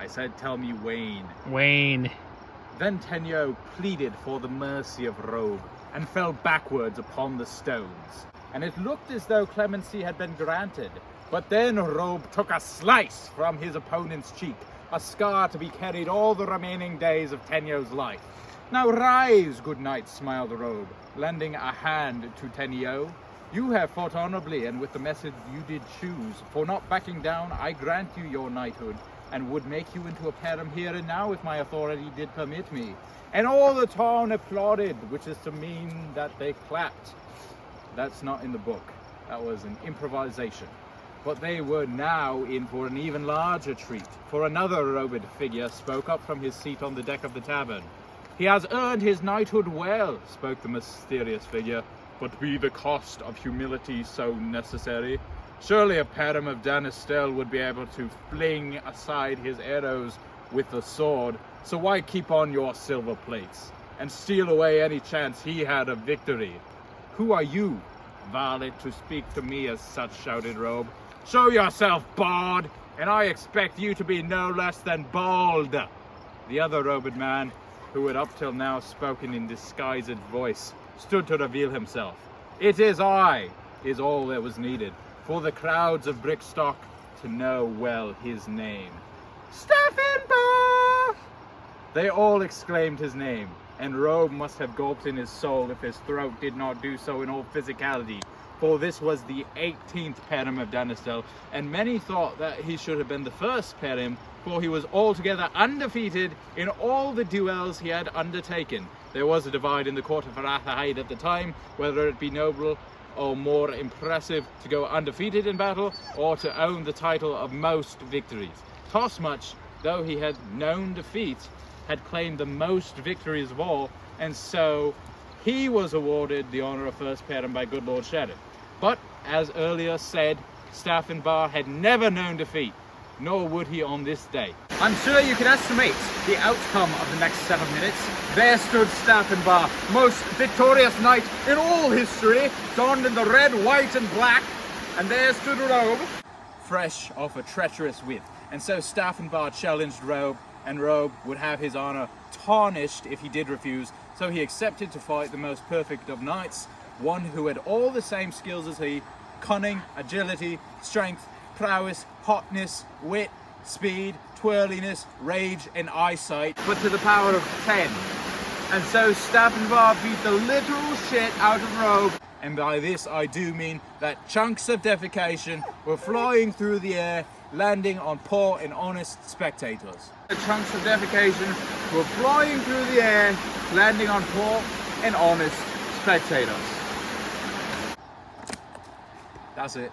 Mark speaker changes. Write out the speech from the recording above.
Speaker 1: I said, tell me Wayne.
Speaker 2: Wayne.
Speaker 1: Then Tenyo pleaded for the mercy of Robe and fell backwards upon the stones. And it looked as though clemency had been granted. But then Robe took a slice from his opponent's cheek, a scar to be carried all the remaining days of Tenyo's life. Now rise, good knight, smiled Robe, lending a hand to Tenyo. You have fought honorably and with the message you did choose. For not backing down, I grant you your knighthood, and would make you into a param here and now if my authority did permit me. And all the town applauded, which is to mean that they clapped. That's not in the book. That was an improvisation. But they were now in for an even larger treat, for another robed figure spoke up from his seat on the deck of the tavern. He has earned his knighthood well, spoke the mysterious figure, but be the cost of humility so necessary? Surely a param of Danistel would be able to fling aside his arrows with the sword, so why keep on your silver plates, and steal away any chance he had of victory? Who are you, varlet, to speak to me as such, shouted Robe. Show yourself, bard, and I expect you to be no less than bald. The other robed man, who had up till now spoken in disguised voice, stood to reveal himself. It is I, is all that was needed, for the crowds of Brickstock to know well his name. Staffinbar! They all exclaimed his name, and Robe must have gulped in his soul if his throat did not do so in all physicality, for this was the 18th param of Danistel, and many thought that he should have been the first param, for he was altogether undefeated in all the duels he had undertaken. There was a divide in the court of Arathahide at the time, whether it be noble or more impressive to go undefeated in battle, or to own the title of most victories. Tosmuch, though he had known defeat, had claimed the most victories of all, and so he was awarded the honor of first param by good Lord Shadow. But, as earlier said, Staffinbar had never known defeat, nor would he on this day.
Speaker 3: I'm sure you can estimate the outcome of the next 7 minutes. There stood Staffinbar, most victorious knight in all history, donned in the red, white, and black. And there stood Robe,
Speaker 1: fresh off a treacherous whip. And so Staffinbar challenged Robe, and Robe would have his honor tarnished if he did refuse. So he accepted to fight the most perfect of knights, one who had all the same skills as he: cunning, agility, strength, prowess, hotness, wit, speed, twirliness, rage, and eyesight,
Speaker 3: but to the power of 10. And so Staffinbar beat the literal shit out of Robe.
Speaker 1: And by this I do mean that chunks of defecation were flying through the air, landing on poor and honest spectators.
Speaker 3: The chunks of defecation were flying through the air, landing on poor and honest spectators.
Speaker 1: That's it.